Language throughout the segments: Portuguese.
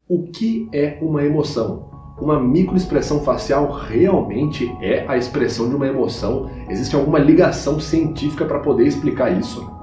O que é uma emoção? Uma microexpressão facial realmente é a expressão de uma emoção? Existe alguma ligação científica para poder explicar isso?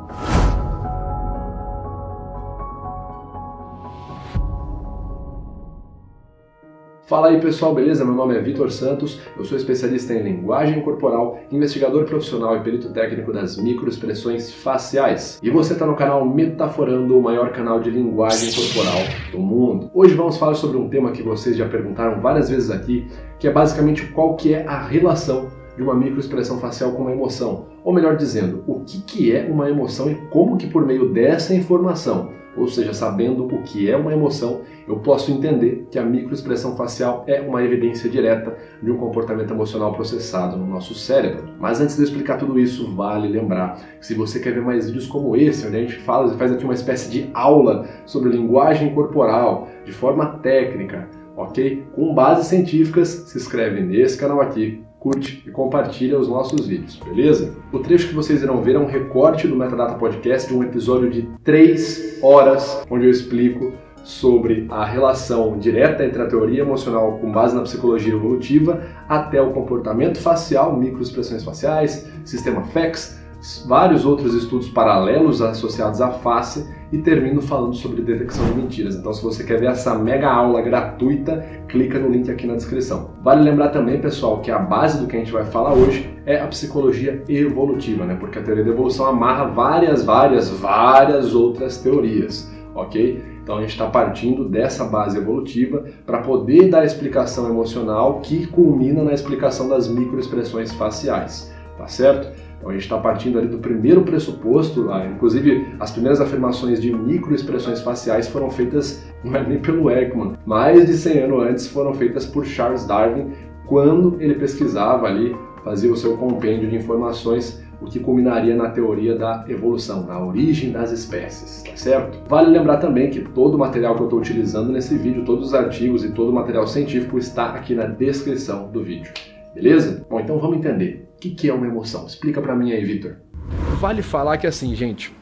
Fala aí pessoal, beleza? Meu nome é Vitor Santos, eu sou especialista em linguagem corporal, investigador profissional e perito técnico das microexpressões faciais. E você está no canal Metaforando, o maior canal de linguagem corporal do mundo. Hoje vamos falar sobre um tema que vocês já perguntaram várias vezes aqui, que é basicamente qual que é a relação de uma microexpressão facial com uma emoção. Ou melhor dizendo, o que é uma emoção e como que por meio dessa informação, ou seja, sabendo o que é uma emoção, eu posso entender que a microexpressão facial é uma evidência direta de um comportamento emocional processado no nosso cérebro. Mas antes de eu explicar tudo isso, vale lembrar que se você quer ver mais vídeos como esse, onde a gente faz aqui uma espécie de aula sobre linguagem corporal, de forma técnica, ok? Com bases científicas, se inscreve nesse canal aqui, curte e compartilha os nossos vídeos, beleza? O trecho que vocês irão ver é um recorte do Metadata Podcast de um episódio de 3 horas, onde eu explico sobre a relação direta entre a teoria emocional com base na psicologia evolutiva até o comportamento facial, microexpressões faciais, sistema FEX, vários outros estudos paralelos associados à face e termino falando sobre detecção de mentiras. Então, se você quer ver essa mega aula gratuita, clica no link aqui na descrição. Vale lembrar também, pessoal, que a base do que a gente vai falar hoje é a psicologia evolutiva, né? Porque a teoria da evolução amarra várias outras teorias, ok? Então a gente está partindo dessa base evolutiva para poder dar a explicação emocional que culmina na explicação das microexpressões faciais, tá certo? Então a gente está partindo ali do primeiro pressuposto, inclusive as primeiras afirmações de microexpressões faciais foram feitas não é nem pelo Ekman, mais de 100 anos antes foram feitas por Charles Darwin, quando ele pesquisava ali, fazia o seu compêndio de informações, o que culminaria na teoria da evolução, na origem das espécies, tá certo? Vale lembrar também que todo o material que eu estou utilizando nesse vídeo, todos os artigos e todo o material científico está aqui na descrição do vídeo, beleza? Bom, então vamos entender. O que é uma emoção? Explica pra mim aí, Vitor. Vale falar que assim, gente,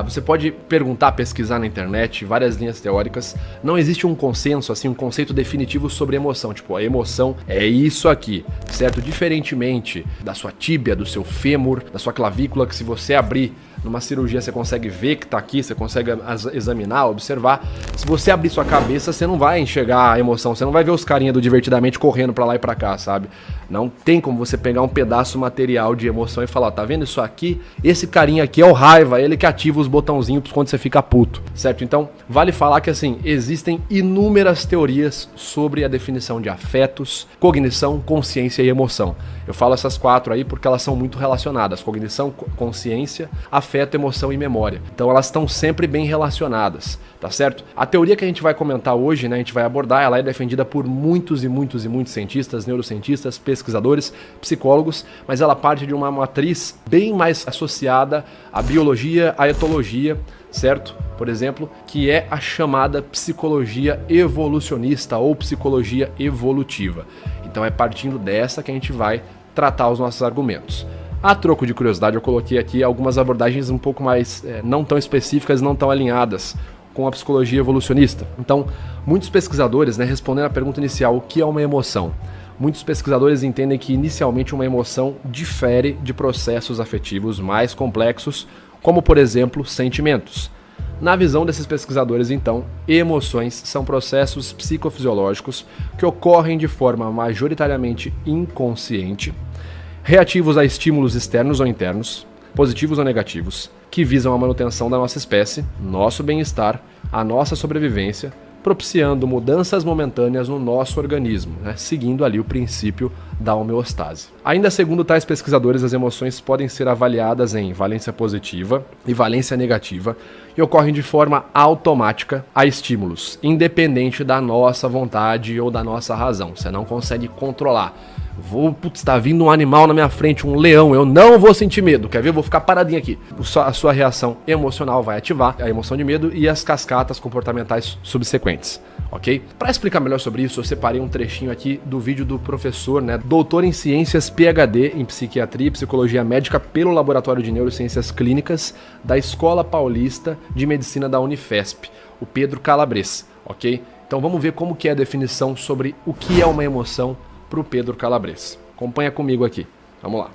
você pode perguntar, pesquisar na internet, várias linhas teóricas, não existe um consenso, assim, um conceito definitivo sobre emoção, tipo, a emoção é isso aqui, certo? Diferentemente da sua tíbia, do seu fêmur, da sua clavícula, que se você abrir numa cirurgia você consegue ver que tá aqui, você consegue examinar, observar. Se você abrir sua cabeça, você não vai enxergar a emoção, você não vai ver os carinha do Divertidamente correndo pra lá e pra cá, sabe? Não tem como você pegar um pedaço material de emoção e falar, tá vendo isso aqui? Esse carinha aqui é o raiva, ele que ativa os botãozinhos quando você fica puto, certo? Então, vale falar que assim, existem inúmeras teorias sobre a definição de afetos, cognição, consciência e emoção. Eu falo essas 4 aí porque elas são muito relacionadas, cognição, consciência, afeto, emoção e memória. Então elas estão sempre bem relacionadas, tá certo? A teoria que a gente vai comentar hoje, né, a gente vai abordar, ela é defendida por muitos cientistas, neurocientistas, pesquisadores, psicólogos, mas ela parte de uma matriz bem mais associada à biologia, à etologia, certo? Por exemplo, que é a chamada psicologia evolucionista ou psicologia evolutiva. Então é partindo dessa que a gente vai tratar os nossos argumentos. A troco de curiosidade, eu coloquei aqui algumas abordagens um pouco mais não tão específicas, não tão alinhadas com a psicologia evolucionista. Então, muitos pesquisadores, né, respondendo à pergunta inicial, o que é uma emoção? Muitos pesquisadores entendem que inicialmente uma emoção difere de processos afetivos mais complexos, como por exemplo, sentimentos. Na visão desses pesquisadores, então, emoções são processos psicofisiológicos que ocorrem de forma majoritariamente inconsciente, reativos a estímulos externos ou internos, positivos ou negativos, que visam a manutenção da nossa espécie, nosso bem-estar, a nossa sobrevivência, propiciando mudanças momentâneas no nosso organismo, né, seguindo ali o princípio da homeostase. Ainda segundo tais pesquisadores, as emoções podem ser avaliadas em valência positiva e valência negativa e ocorrem de forma automática a estímulos, independente da nossa vontade ou da nossa razão. Você não consegue controlar. Tá vindo um animal na minha frente, um leão, eu não vou sentir medo, quer ver? Vou ficar paradinho aqui. A sua reação emocional vai ativar a emoção de medo e as cascatas comportamentais subsequentes, ok? Para explicar melhor sobre isso, eu separei um trechinho aqui do vídeo do professor, né, doutor em ciências, PhD em psiquiatria e psicologia médica pelo Laboratório de Neurociências Clínicas da Escola Paulista de Medicina da Unifesp, o Pedro Calabres, ok? Então vamos ver como que é a definição sobre o que é uma emoção para o Pedro Calabres. Acompanha comigo aqui. Vamos lá.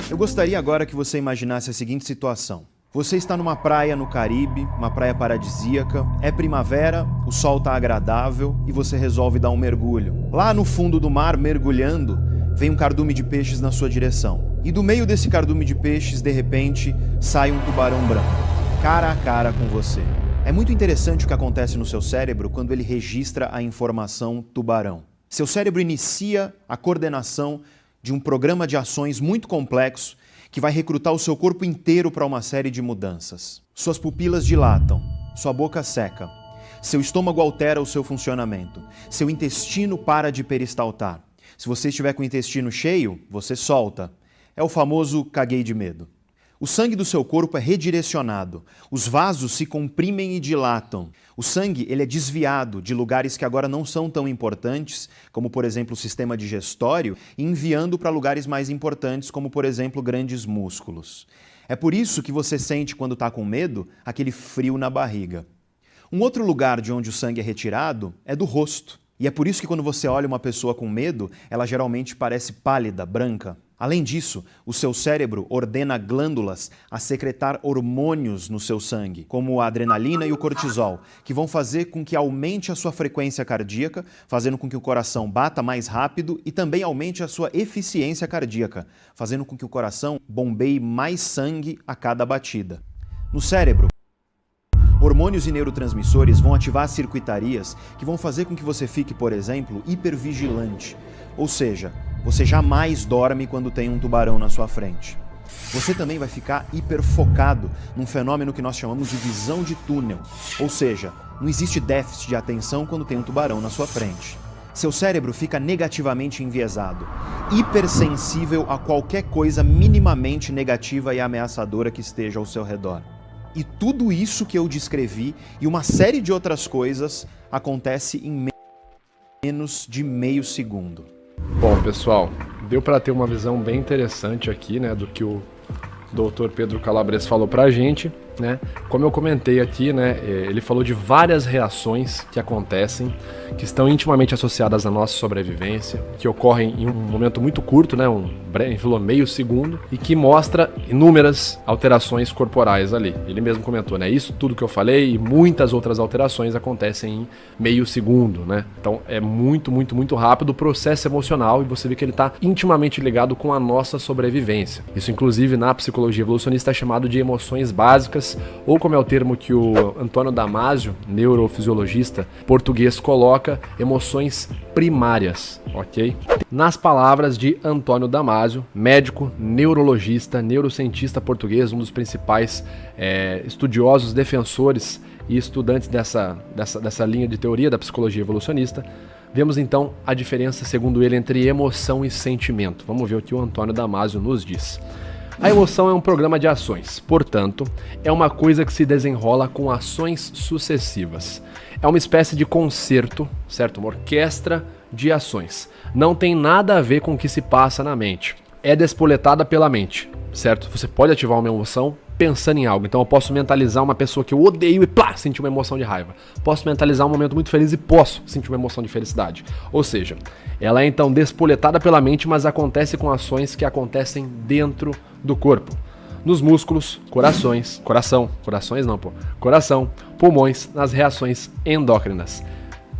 Eu gostaria agora que você imaginasse a seguinte situação. Você está numa praia no Caribe, uma praia paradisíaca, é primavera, o sol está agradável e você resolve dar um mergulho. Lá no fundo do mar, mergulhando, vem um cardume de peixes na sua direção. E do meio desse cardume de peixes, de repente, sai um tubarão branco, cara a cara com você. É muito interessante o que acontece no seu cérebro quando ele registra a informação tubarão. Seu cérebro inicia a coordenação de um programa de ações muito complexo que vai recrutar o seu corpo inteiro para uma série de mudanças. Suas pupilas dilatam, sua boca seca, seu estômago altera o seu funcionamento, seu intestino para de peristaltar. Se você estiver com o intestino cheio, você solta. É o famoso caguei de medo. O sangue do seu corpo é redirecionado, os vasos se comprimem e dilatam. O sangue ele é desviado de lugares que agora não são tão importantes, como por exemplo o sistema digestório, e enviando para lugares mais importantes, como por exemplo grandes músculos. É por isso que você sente, quando está com medo, aquele frio na barriga. Um outro lugar de onde o sangue é retirado é do rosto. E é por isso que quando você olha uma pessoa com medo, ela geralmente parece pálida, branca. Além disso, o seu cérebro ordena glândulas a secretar hormônios no seu sangue, como a adrenalina e o cortisol, que vão fazer com que aumente a sua frequência cardíaca, fazendo com que o coração bata mais rápido e também aumente a sua eficiência cardíaca, fazendo com que o coração bombeie mais sangue a cada batida. No cérebro, hormônios e neurotransmissores vão ativar circuitarias que vão fazer com que você fique, por exemplo, hipervigilante, ou seja, você jamais dorme quando tem um tubarão na sua frente. Você também vai ficar hiperfocado num fenômeno que nós chamamos de visão de túnel. Ou seja, não existe déficit de atenção quando tem um tubarão na sua frente. Seu cérebro fica negativamente enviesado, hipersensível a qualquer coisa minimamente negativa e ameaçadora que esteja ao seu redor. E tudo isso que eu descrevi e uma série de outras coisas acontece em menos de meio segundo. Bom, pessoal, deu para ter uma visão bem interessante aqui, né, do que o Dr. Pedro Calabres falou pra gente, né? Como eu comentei aqui, né, ele falou de várias reações que acontecem, que estão intimamente associadas à nossa sobrevivência, que ocorrem em um momento muito curto, né, ele falou meio segundo, e que mostra inúmeras alterações corporais ali. Ele mesmo comentou, né, isso tudo que eu falei e muitas outras alterações acontecem em meio segundo, né? Então é muito, muito, muito rápido o processo emocional e você vê que ele está intimamente ligado com a nossa sobrevivência. Isso inclusive na psicologia evolucionista é chamado de emoções básicas, ou como é o termo que o Antônio Damasio, neurofisiologista português, coloca, emoções primárias, ok? Nas palavras de Antônio Damasio, médico, neurologista, neurocientista português, um dos principais estudiosos, defensores e estudantes dessa linha de teoria da psicologia evolucionista, vemos então a diferença, segundo ele, entre emoção e sentimento. Vamos ver o que o Antônio Damasio nos diz. A emoção é um programa de ações, portanto, é uma coisa que se desenrola com ações sucessivas. É uma espécie de concerto, certo? Uma orquestra de ações. Não tem nada a ver com o que se passa na mente. É despoletada pela mente, certo? Você pode ativar uma emoção pensando em algo. Então eu posso mentalizar uma pessoa que eu odeio e plá, sentir uma emoção de raiva. Posso mentalizar um momento muito feliz e posso sentir uma emoção de felicidade. Ou seja, ela é então despoletada pela mente, mas acontece com ações que acontecem dentro do corpo. Nos músculos, coração, pulmões, nas reações endócrinas.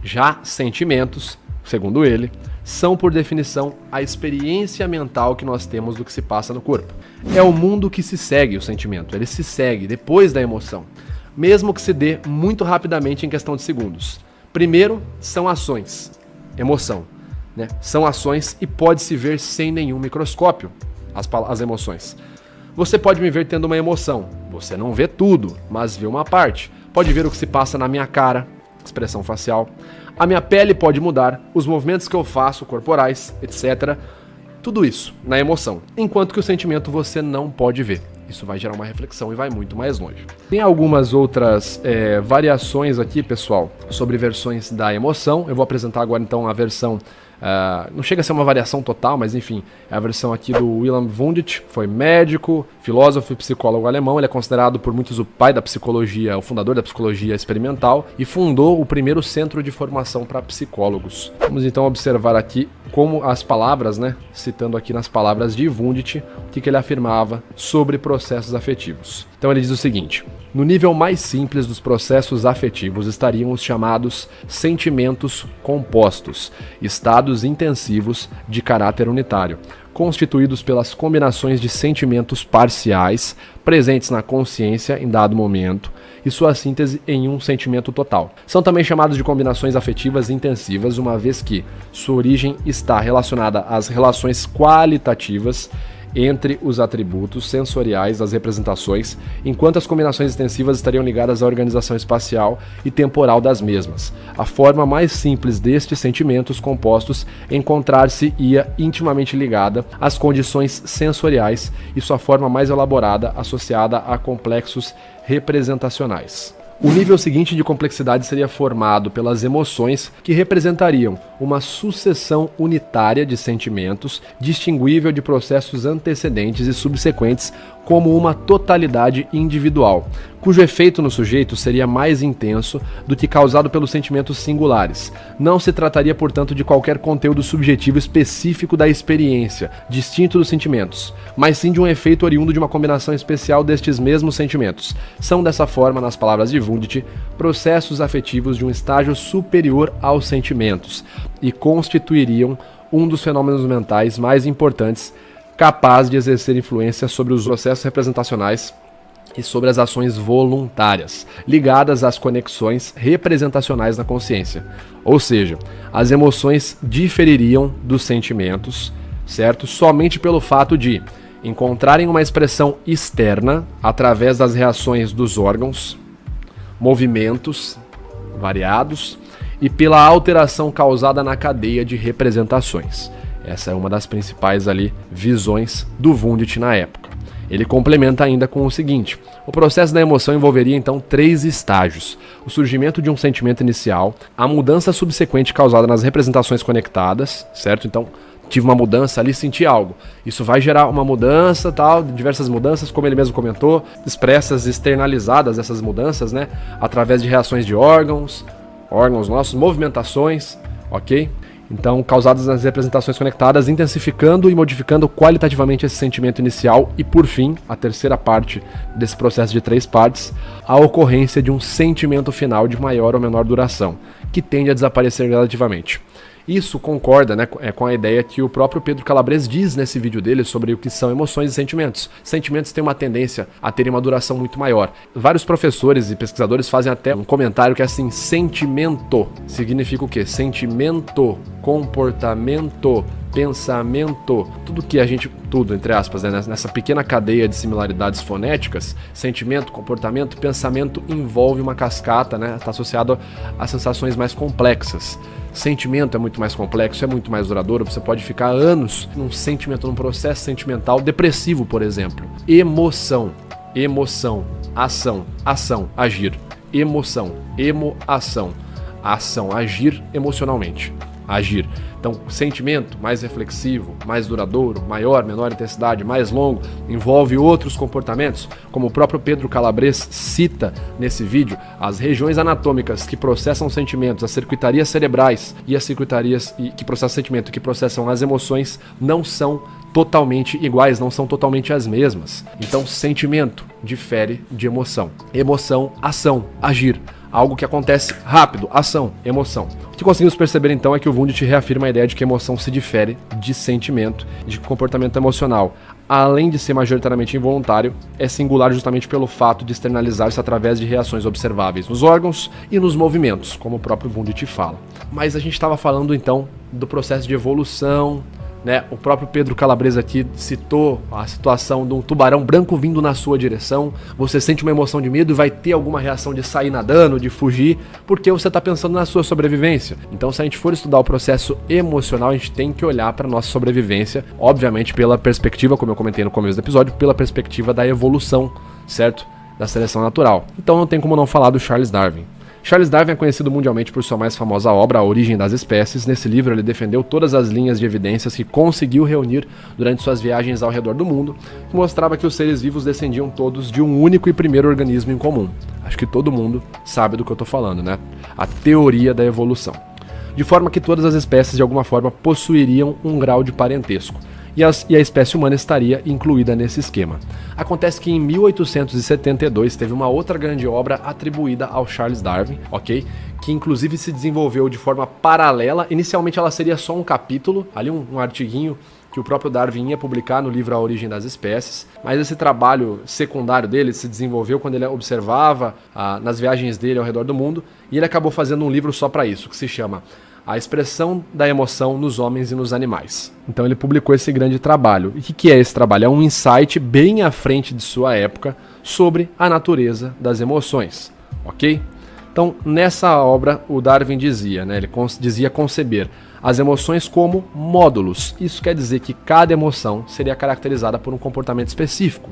Já sentimentos, segundo ele, são por definição a experiência mental que nós temos do que se passa no corpo. É o mundo que se segue o sentimento, ele se segue depois da emoção, mesmo que se dê muito rapidamente em questão de segundos. Primeiro, são ações, emoção, né? São ações e pode-se ver sem nenhum microscópio as emoções. Você pode me ver tendo uma emoção, você não vê tudo, mas vê uma parte. Pode ver o que se passa na minha cara, expressão facial, a minha pele pode mudar, os movimentos que eu faço, corporais, etc. Tudo isso na emoção, enquanto que o sentimento você não pode ver. Isso vai gerar uma reflexão e vai muito mais longe. Tem algumas outras variações aqui, pessoal, sobre versões da emoção. Eu vou apresentar agora então a versão Não chega a ser uma variação total, mas enfim, é a versão aqui do Wilhelm Wundt, foi médico, filósofo e psicólogo alemão. Ele é considerado por muitos o pai da psicologia, o fundador da psicologia experimental, e fundou o primeiro centro de formação para psicólogos. Vamos então observar aqui como as palavras, né, citando aqui nas palavras de Wundt, o que ele afirmava sobre processos afetivos. Então ele diz o seguinte: no nível mais simples dos processos afetivos estariam os chamados sentimentos compostos, estados intensivos de caráter unitário, constituídos pelas combinações de sentimentos parciais presentes na consciência em dado momento e sua síntese em um sentimento total. São também chamados de combinações afetivas intensivas, uma vez que sua origem está relacionada às relações qualitativas entre os atributos sensoriais das representações, enquanto as combinações extensivas estariam ligadas à organização espacial e temporal das mesmas. A forma mais simples destes sentimentos compostos encontrar-se-ia intimamente ligada às condições sensoriais e sua forma mais elaborada associada a complexos representacionais. O nível seguinte de complexidade seria formado pelas emoções, que representariam uma sucessão unitária de sentimentos, distinguível de processos antecedentes e subsequentes como uma totalidade individual, cujo efeito no sujeito seria mais intenso do que causado pelos sentimentos singulares. Não se trataria, portanto, de qualquer conteúdo subjetivo específico da experiência, distinto dos sentimentos, mas sim de um efeito oriundo de uma combinação especial destes mesmos sentimentos. São, dessa forma, nas palavras de Wundt, processos afetivos de um estágio superior aos sentimentos e constituiriam um dos fenômenos mentais mais importantes capaz de exercer influência sobre os processos representacionais e sobre as ações voluntárias, ligadas às conexões representacionais na consciência. Ou seja, as emoções difeririam dos sentimentos, certo? Somente pelo fato de encontrarem uma expressão externa através das reações dos órgãos, movimentos variados e pela alteração causada na cadeia de representações. Essa é uma das principais visões do Wundt na época. Ele complementa ainda com o seguinte: o processo da emoção envolveria então 3 estágios: o surgimento de um sentimento inicial, a mudança subsequente causada nas representações conectadas, certo? Então, tive uma mudança ali, senti algo. Isso vai gerar uma mudança, tal, diversas mudanças, como ele mesmo comentou, expressas, externalizadas essas mudanças, né? Através de reações de órgãos nossos, movimentações, ok? Então, causadas nas representações conectadas, intensificando e modificando qualitativamente esse sentimento inicial e, por fim, a terceira parte desse processo de 3 partes, a ocorrência de um sentimento final de maior ou menor duração, que tende a desaparecer gradativamente. Isso concorda, né, com a ideia que o próprio Pedro Calabres diz nesse vídeo dele sobre o que são emoções e sentimentos. Sentimentos têm uma tendência a terem uma duração muito maior. Vários professores e pesquisadores fazem até um comentário que é assim: sentimento significa o quê? Sentimento, comportamento, pensamento, tudo entre aspas, né? Nessa pequena cadeia de similaridades fonéticas, sentimento, comportamento, pensamento envolve uma cascata, né? Está associado a sensações mais complexas. Sentimento é muito mais complexo, é muito mais duradouro, você pode ficar anos num sentimento, num processo sentimental depressivo, por exemplo. Emoção, ação, agir. Emoção, ação, agir emocionalmente, agir. Então, sentimento mais reflexivo, mais duradouro, maior, menor intensidade, mais longo, envolve outros comportamentos, como o próprio Pedro Calabres cita nesse vídeo, as regiões anatômicas que processam sentimentos, as circuitarias cerebrais e as circuitarias que processam sentimento, que processam as emoções, não são totalmente iguais, não são totalmente as mesmas. Então, sentimento difere de emoção. Emoção, ação, agir. Algo que acontece rápido, ação, emoção. O que conseguimos perceber então é que o Wundt reafirma a ideia de que emoção se difere de sentimento, de comportamento emocional. Além de ser majoritariamente involuntário, é singular justamente pelo fato de externalizar-se através de reações observáveis nos órgãos e nos movimentos, como o próprio Wundt fala. Mas a gente estava falando então do processo de evolução, né? O próprio Pedro Calabres aqui citou a situação de um tubarão branco vindo na sua direção. Você sente uma emoção de medo e vai ter alguma reação de sair nadando, de fugir, porque você está pensando na sua sobrevivência. Então, se a gente for estudar o processo emocional, a gente tem que olhar para a nossa sobrevivência, obviamente pela perspectiva, como eu comentei no começo do episódio, pela perspectiva da evolução, certo? Da seleção natural. Então não tem como não falar do Charles Darwin. Charles Darwin é conhecido mundialmente por sua mais famosa obra, A Origem das Espécies. Nesse livro ele defendeu todas as linhas de evidências que conseguiu reunir durante suas viagens ao redor do mundo, que mostrava que os seres vivos descendiam todos de um único e primeiro organismo em comum. Acho que todo mundo sabe do que eu tô falando, né? A teoria da evolução. De forma que todas as espécies de alguma forma possuiriam um grau de parentesco. E a espécie humana estaria incluída nesse esquema. Acontece que em 1872 teve uma outra grande obra atribuída ao Charles Darwin, ok? Que inclusive se desenvolveu de forma paralela. Inicialmente ela seria só um capítulo, ali um artiguinho que o próprio Darwin ia publicar no livro A Origem das Espécies, mas esse trabalho secundário dele se desenvolveu quando ele observava nas viagens dele ao redor do mundo, e ele acabou fazendo um livro só para isso, que se chama A Expressão da Emoção nos Homens e nos Animais. Então ele publicou esse grande trabalho. E o que é esse trabalho? É um insight bem à frente de sua época sobre a natureza das emoções, ok? Então nessa obra o Darwin dizia, né, ele dizia conceber as emoções como módulos. Isso quer dizer que cada emoção seria caracterizada por um comportamento específico,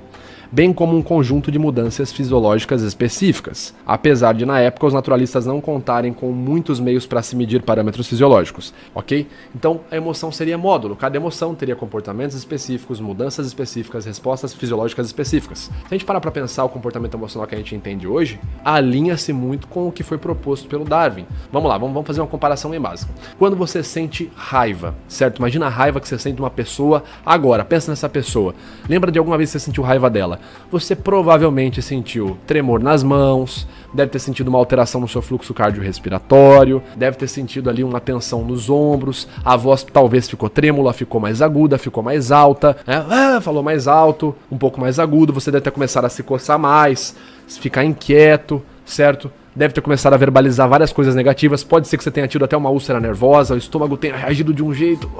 bem como um conjunto de mudanças fisiológicas específicas, apesar de na época os naturalistas não contarem com muitos meios para se medir parâmetros fisiológicos, ok? Então a emoção seria módulo, cada emoção teria comportamentos específicos, mudanças específicas, respostas fisiológicas específicas. Se a gente parar para pensar o comportamento emocional que a gente entende hoje, alinha-se muito com o que foi proposto pelo Darwin. Vamos lá, vamos fazer uma comparação bem básica. Quando você sente raiva, certo? Imagina a raiva que você sente de uma pessoa agora, pensa nessa pessoa. Lembra de alguma vez que você sentiu raiva dela? Você provavelmente sentiu tremor nas mãos, deve ter sentido uma alteração no seu fluxo cardiorrespiratório, deve ter sentido ali uma tensão nos ombros, a voz talvez ficou trêmula, ficou mais aguda, ficou mais alta, né? Falou mais alto, um pouco mais agudo, você deve ter começado a se coçar mais, ficar inquieto, certo? Deve ter começado a verbalizar várias coisas negativas, pode ser que você tenha tido até uma úlcera nervosa, o estômago tenha reagido de um jeito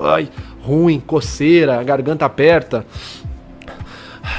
ruim, coceira, a garganta aperta,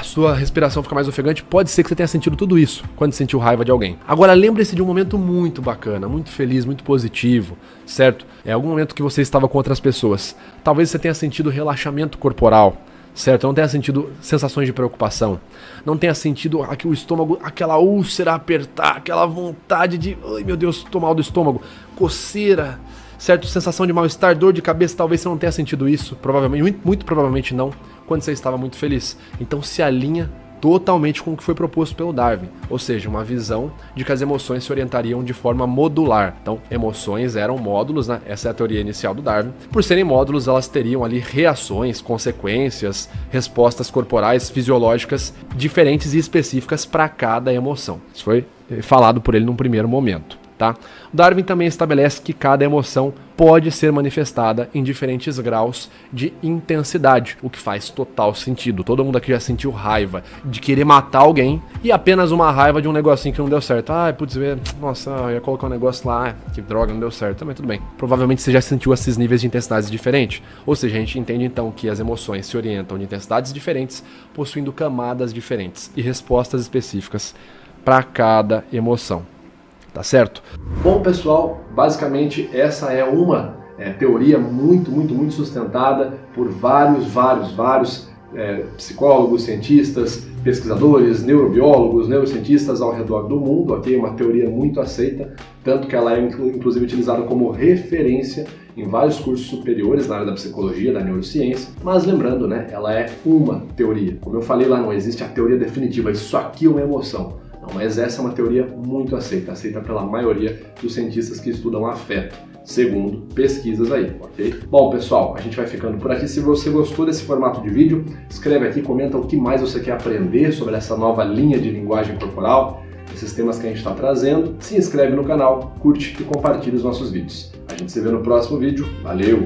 sua respiração fica mais ofegante, pode ser que você tenha sentido tudo isso quando sentiu raiva de alguém. Agora lembre-se de um momento muito bacana, muito feliz, muito positivo, certo? É algum momento que você estava com outras pessoas. Talvez você tenha sentido relaxamento corporal, certo? Não tenha sentido sensações de preocupação, não tenha sentido aqui o estômago, aquela úlcera apertar, aquela vontade de, ai meu Deus, tô mal do estômago, coceira, certo? Sensação de mal-estar, dor de cabeça, talvez você não tenha sentido isso, provavelmente, muito provavelmente não, quando você estava muito feliz. Então se alinha totalmente com o que foi proposto pelo Darwin, ou seja, uma visão de que as emoções se orientariam de forma modular. Então, emoções eram módulos, né? Essa é a teoria inicial do Darwin. Por serem módulos, elas teriam ali reações, consequências, respostas corporais, fisiológicas diferentes e específicas para cada emoção. Isso foi falado por ele num primeiro momento. Tá? Darwin também estabelece que cada emoção pode ser manifestada em diferentes graus de intensidade, o que faz total sentido. Todo mundo aqui já sentiu raiva de querer matar alguém e apenas uma raiva de um negocinho que não deu certo. Putz, nossa, eu ia colocar um negócio lá, que droga, não deu certo. Também tudo bem. Provavelmente você já sentiu esses níveis de intensidades diferentes. Ou seja, a gente entende então que as emoções se orientam de intensidades diferentes, possuindo camadas diferentes e respostas específicas para cada emoção. Tá certo? Bom, pessoal, basicamente essa é uma teoria muito sustentada por vários psicólogos, cientistas, pesquisadores, neurobiólogos, neurocientistas ao redor do mundo, ok? Uma teoria muito aceita, tanto que ela é inclusive utilizada como referência em vários cursos superiores na área da psicologia, da neurociência, mas lembrando, né, ela é uma teoria. Como eu falei lá, não existe a teoria definitiva, isso aqui é uma emoção. Não, mas essa é uma teoria muito aceita pela maioria dos cientistas que estudam afeto, segundo pesquisas aí, ok? Bom, pessoal, a gente vai ficando por aqui. Se você gostou desse formato de vídeo, escreve aqui, comenta o que mais você quer aprender sobre essa nova linha de linguagem corporal, esses temas que a gente está trazendo. Se inscreve no canal, curte e compartilha os nossos vídeos. A gente se vê no próximo vídeo. Valeu!